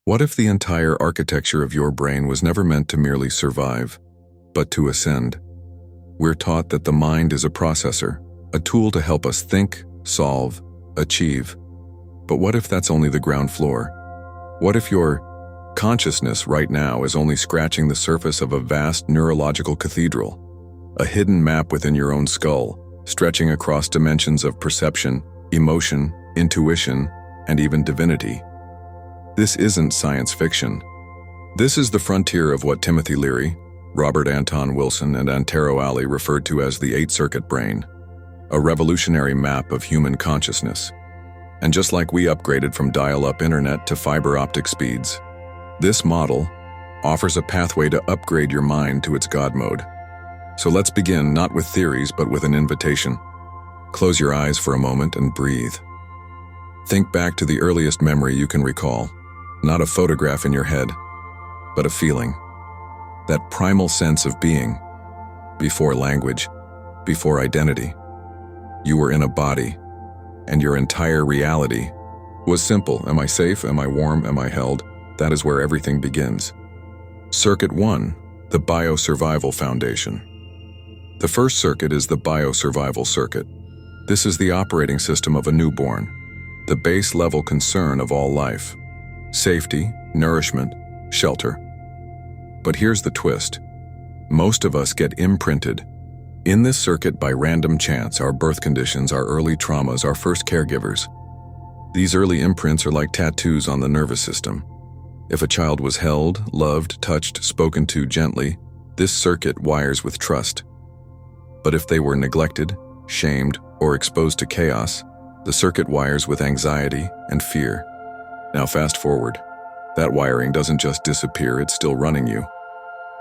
What if the entire architecture of your brain was never meant to merely survive, but to ascend? We're taught that the mind is a processor, a tool to help us think, solve, achieve. But what if that's only the ground floor? What if your consciousness right now is only scratching the surface of a vast neurological cathedral, a hidden map within your own skull, stretching across dimensions of perception, emotion, intuition, and even divinity? This isn't science fiction. This is the frontier of what Timothy Leary, Robert Anton Wilson, and Antero Alley referred to as the eight-circuit brain, a revolutionary map of human consciousness. And just like we upgraded from dial-up internet to fiber optic speeds, this model offers a pathway to upgrade your mind to its God mode. So let's begin not with theories, but with an invitation. Close your eyes for a moment and breathe. Think back to the earliest memory you can recall, not a photograph in your head, but a feeling. That primal sense of being, before language, before identity. You were in a body, and your entire reality was simple. Am I safe? Am I warm? Am I held? That is where everything begins. Circuit 1, the Biosurvival Foundation. The first circuit is the Biosurvival Circuit. This is the operating system of a newborn, the base-level concern of all life. Safety, nourishment, shelter. But here's the twist. Most of us get imprinted in this circuit by random chance, our birth conditions, our early traumas, our first caregivers. These early imprints are like tattoos on the nervous system. If a child was held, loved, touched, spoken to gently, this circuit wires with trust. But if they were neglected, shamed, or exposed to chaos, the circuit wires with anxiety and fear. Now fast forward. That wiring doesn't just disappear, it's still running you.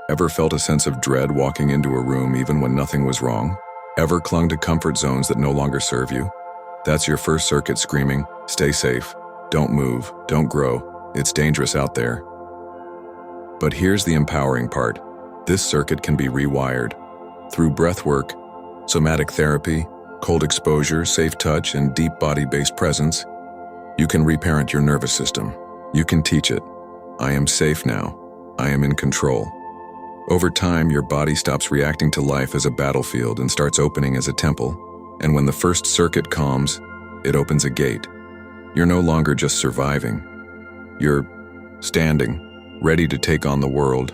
Ever felt a sense of dread walking into a room even when nothing was wrong? Ever clung to comfort zones that no longer serve you? That's your first circuit screaming, stay safe, don't move, don't grow, it's dangerous out there. But here's the empowering part. This circuit can be rewired. Through breathwork, somatic therapy, cold exposure, safe touch, and deep body-based presence, you can reparent your nervous system. You can teach it. I am safe now. I am in control. Over time, your body stops reacting to life as a battlefield and starts opening as a temple. And when the first circuit calms, it opens a gate. You're no longer just surviving. You're standing, ready to take on the world.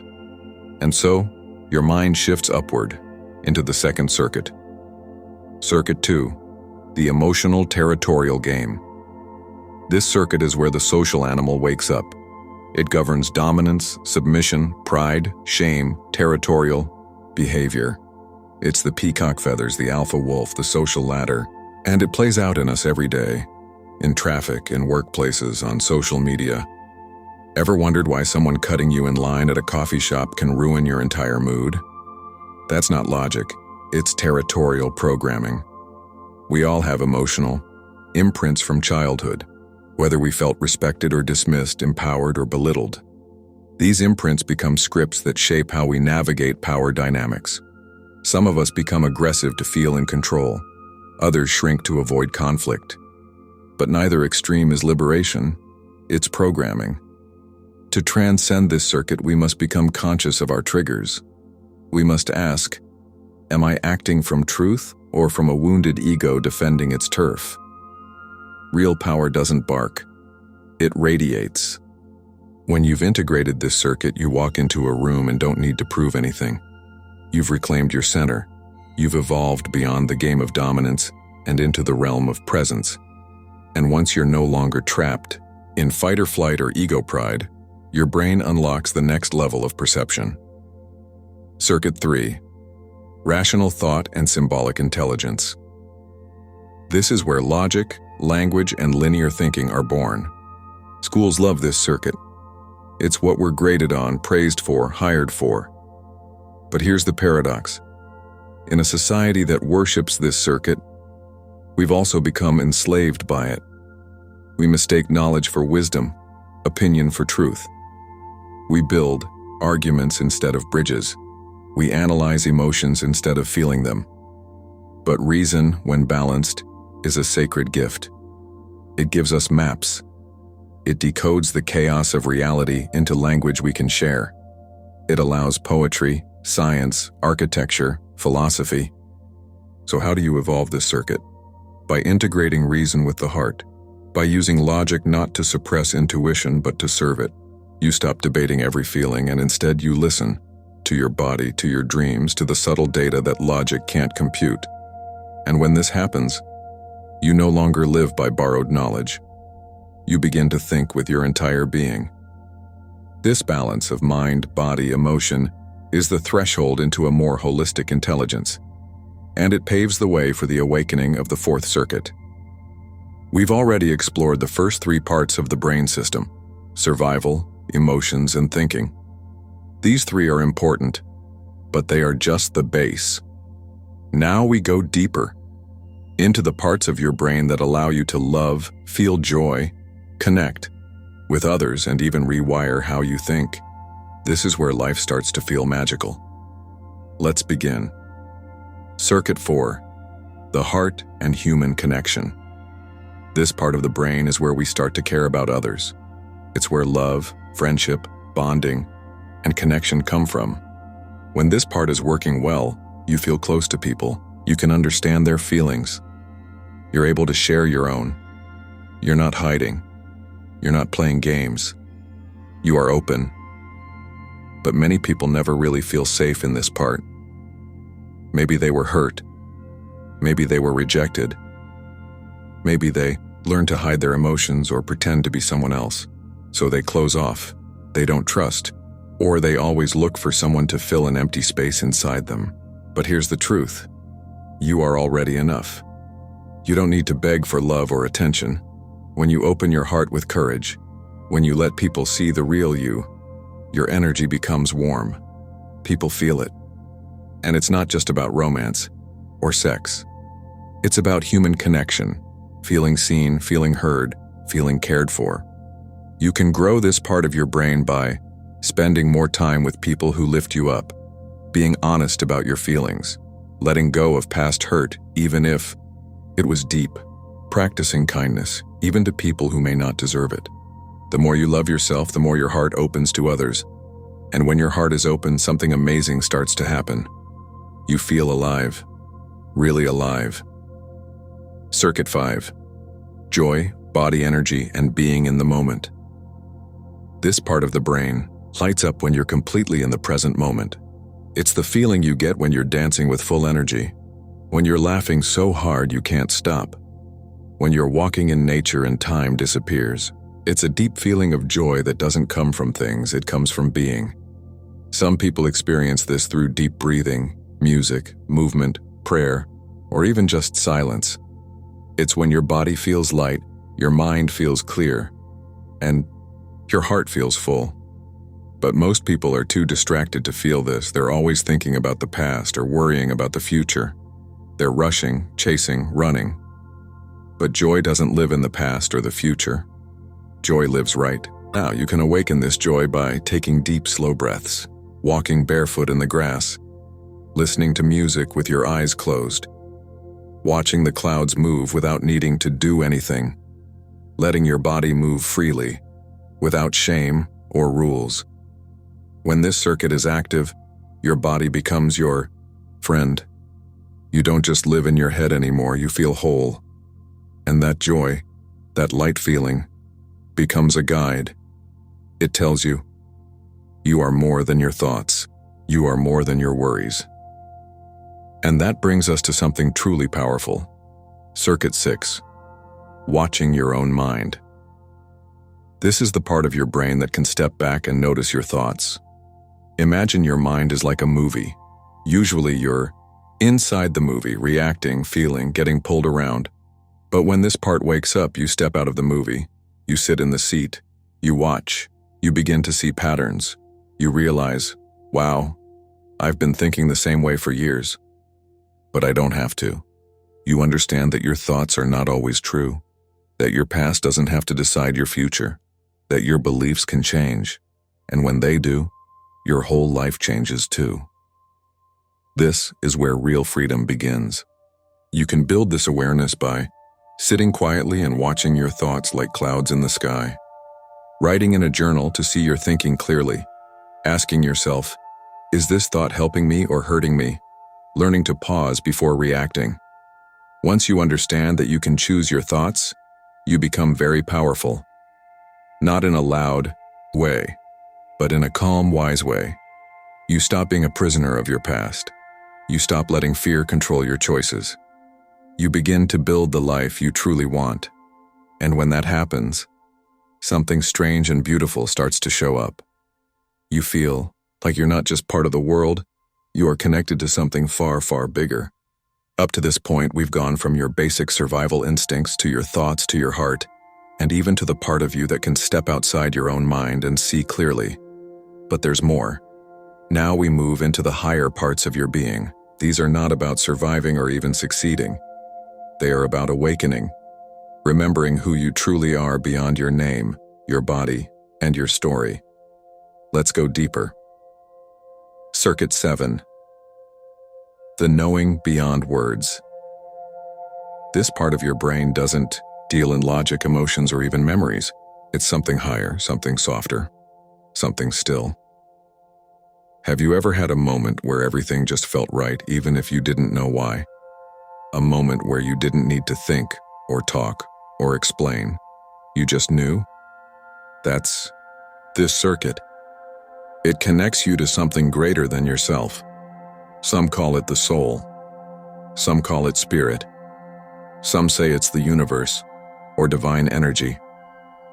And so, your mind shifts upward into the second circuit. Circuit 2, the emotional territorial game. This circuit is where the social animal wakes up. It governs dominance, submission, pride, shame, territorial behavior. It's the peacock feathers, the alpha wolf, the social ladder, and it plays out in us every day, in traffic, in workplaces, on social media. Ever wondered why someone cutting you in line at a coffee shop can ruin your entire mood? That's not logic, it's territorial programming. We all have emotional imprints from childhood. Whether we felt respected or dismissed, empowered or belittled. These imprints become scripts that shape how we navigate power dynamics. Some of us become aggressive to feel in control. Others shrink to avoid conflict. But neither extreme is liberation, it's programming. To transcend this circuit, we must become conscious of our triggers. We must ask, am I acting from truth or from a wounded ego defending its turf? Real power doesn't bark. It radiates. When you've integrated this circuit, you walk into a room and don't need to prove anything. You've reclaimed your center. You've evolved beyond the game of dominance and into the realm of presence. And once you're no longer trapped in fight or flight or ego pride, your brain unlocks the next level of perception. Circuit 3, rational thought and symbolic intelligence. This is where logic, language, and linear thinking are born. Schools love this circuit. It's what we're graded on, praised for, hired for. But here's the paradox. In a society that worships this circuit, we've also become enslaved by it. We mistake knowledge for wisdom, opinion for truth. We build arguments instead of bridges. We analyze emotions instead of feeling them. But reason, when balanced, is a sacred gift. It gives us maps. It decodes the chaos of reality into language we can share. It allows poetry, science, architecture, philosophy. So how do you evolve this circuit? By integrating reason with the heart. By using logic not to suppress intuition but to serve it. You stop debating every feeling and instead you listen to your body, to your dreams, to the subtle data that logic can't compute. And when this happens, you no longer live by borrowed knowledge. You begin to think with your entire being. This balance of mind, body, emotion is the threshold into a more holistic intelligence, and it paves the way for the awakening of the fourth circuit. We've already explored the first three parts of the brain system: survival, emotions, and thinking. These three are important, but they are just the base. Now we go deeper into the parts of your brain that allow you to love, feel joy, connect with others, and even rewire how you think. This is where life starts to feel magical. Let's begin. Circuit 4. The heart and human connection. This part of the brain is where we start to care about others. It's where love, friendship, bonding, and connection come from. When this part is working well, you feel close to people. You can understand their feelings. You're able to share your own. You're not hiding. You're not playing games. You are open. But many people never really feel safe in this part. Maybe they were hurt. Maybe they were rejected. Maybe they learn to hide their emotions or pretend to be someone else. So they close off. They don't trust. Or they always look for someone to fill an empty space inside them. But here's the truth. You are already enough. You don't need to beg for love or attention. When you open your heart with courage, when you let people see the real you, your energy becomes warm. People feel it. And it's not just about romance or sex. It's about human connection, feeling seen, feeling heard, feeling cared for. You can grow this part of your brain by spending more time with people who lift you up, being honest about your feelings, letting go of past hurt even if it was deep, practicing kindness, even to people who may not deserve it. The more you love yourself, the more your heart opens to others. And when your heart is open, something amazing starts to happen. You feel alive, really alive. Circuit 5. Joy, body energy, and being in the moment. This part of the brain lights up when you're completely in the present moment. It's the feeling you get when you're dancing with full energy, when you're laughing so hard you can't stop, when you're walking in nature and time disappears. It's a deep feeling of joy that doesn't come from things, it comes from being. Some people experience this through deep breathing, music, movement, prayer, or even just silence. It's when your body feels light, your mind feels clear, and your heart feels full. But most people are too distracted to feel this. They're always thinking about the past or worrying about the future. They're rushing, chasing, running. But joy doesn't live in the past or the future. Joy lives right now. You can awaken this joy by taking deep, slow breaths, walking barefoot in the grass, listening to music with your eyes closed, watching the clouds move without needing to do anything, letting your body move freely, without shame or rules. When this circuit is active, your body becomes your friend. You don't just live in your head anymore, you feel whole. And that joy, that light feeling, becomes a guide. It tells you, you are more than your thoughts. You are more than your worries. And that brings us to something truly powerful. Circuit 6. Watching your own mind. This is the part of your brain that can step back and notice your thoughts. Imagine your mind is like a movie. Usually you're inside the movie, reacting, feeling, getting pulled around. But when this part wakes up, you step out of the movie. You sit in the seat. You watch. You begin to see patterns. You realize, wow, I've been thinking the same way for years. But I don't have to. You understand that your thoughts are not always true, that your past doesn't have to decide your future, that your beliefs can change, and when they do, your whole life changes too. This is where real freedom begins. You can build this awareness by sitting quietly and watching your thoughts like clouds in the sky. Writing in a journal to see your thinking clearly. Asking yourself, is this thought helping me or hurting me? Learning to pause before reacting. Once you understand that you can choose your thoughts, you become very powerful. Not in a loud way, but in a calm, wise way. You stop being a prisoner of your past. You stop letting fear control your choices. You begin to build the life you truly want. And when that happens, something strange and beautiful starts to show up. You feel like you're not just part of the world, you are connected to something far, far bigger. Up to this point, we've gone from your basic survival instincts to your thoughts to your heart, and even to the part of you that can step outside your own mind and see clearly. But there's more. Now we move into the higher parts of your being. These are not about surviving or even succeeding. They are about awakening, remembering who you truly are beyond your name, your body, and your story. Let's go deeper. Circuit 7. The knowing beyond words. This part of your brain doesn't deal in logic, emotions, or even memories. It's something higher, something softer, something still. Have you ever had a moment where everything just felt right, even if you didn't know why? A moment where you didn't need to think, or talk, or explain. You just knew? That's this circuit. It connects you to something greater than yourself. Some call it the soul. Some call it spirit. Some say it's the universe, or divine energy,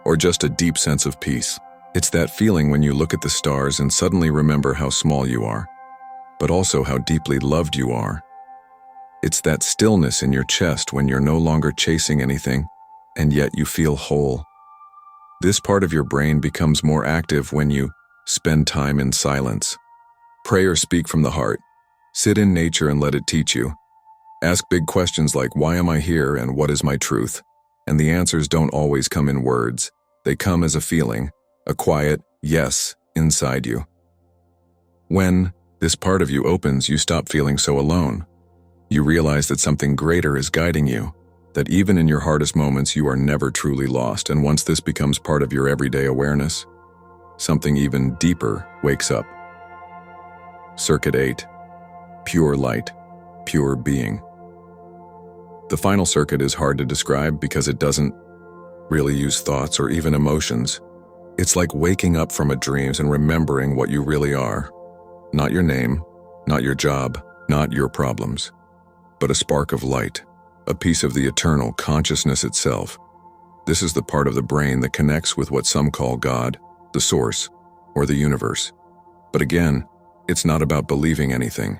or just a deep sense of peace. It's that feeling when you look at the stars and suddenly remember how small you are, but also how deeply loved you are. It's that stillness in your chest when you're no longer chasing anything, and yet you feel whole. This part of your brain becomes more active when you spend time in silence. Pray or speak from the heart. Sit in nature and let it teach you. Ask big questions like, why am I here and what is my truth? And the answers don't always come in words. They come as a feeling, a quiet yes inside you. When this part of you opens, you stop feeling so alone. You realize that something greater is guiding you, that even in your hardest moments you are never truly lost, and once this becomes part of your everyday awareness, something even deeper wakes up. Circuit 8. Pure light, pure being. The final circuit is hard to describe because it doesn't really use thoughts or even emotions. It's like waking up from a dream and remembering what you really are. Not your name, not your job, not your problems, but a spark of light, a piece of the eternal consciousness itself. This is the part of the brain that connects with what some call God, the source, or the universe. But again, it's not about believing anything.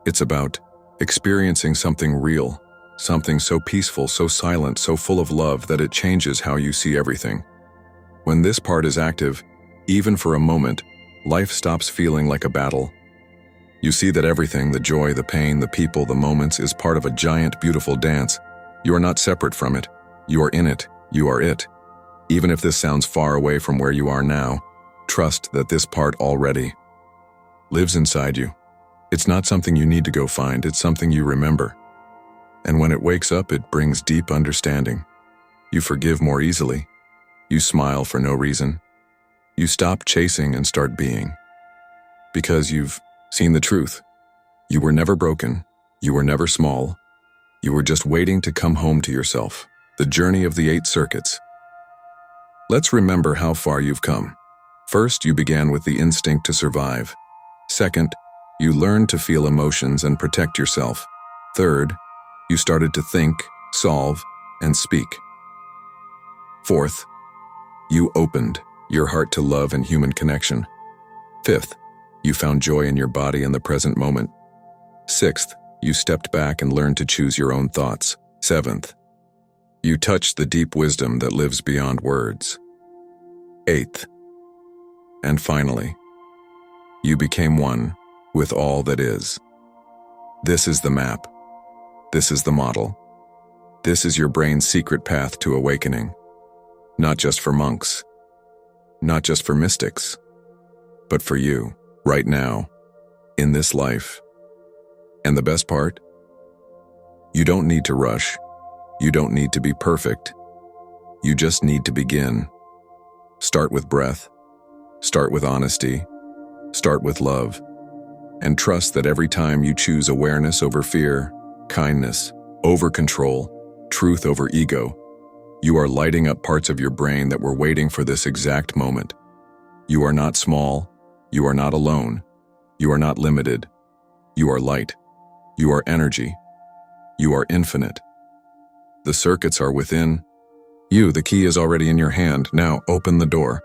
It's about experiencing something real, something so peaceful, so silent, so full of love that it changes how you see everything. When this part is active, even for a moment, life stops feeling like a battle. You see that everything, the joy, the pain, the people, the moments, is part of a giant, beautiful dance. You are not separate from it. You are in it. You are it. Even if this sounds far away from where you are now, trust that this part already lives inside you. It's not something you need to go find, it's something you remember. And when it wakes up, it brings deep understanding. You forgive more easily. You smile for no reason. You stop chasing and start being. Because you've seen the truth. You were never broken. You were never small. You were just waiting to come home to yourself. The journey of the 8 circuits. Let's remember how far you've come. First, you began with the instinct to survive. Second, you learned to feel emotions and protect yourself. Third, you started to think, solve, and speak. Fourth, you opened your heart to love and human connection. Fifth, you found joy in your body in the present moment. Sixth, you stepped back and learned to choose your own thoughts. Seventh, you touched the deep wisdom that lives beyond words. Eighth, and finally, you became one with all that is. This is the map. This is the model. This is your brain's secret path to awakening. Not just for monks, not just for mystics, but for you, right now, in this life. And the best part? You don't need to rush. You don't need to be perfect. You just need to begin. Start with breath. Start with honesty. Start with love. And trust that every time you choose awareness over fear, kindness over control, truth over ego, you are lighting up parts of your brain that were waiting for this exact moment. You are not small. You are not alone. You are not limited. You are light. You are energy. You are infinite. The circuits are within you. The key is already in your hand. Now open the door.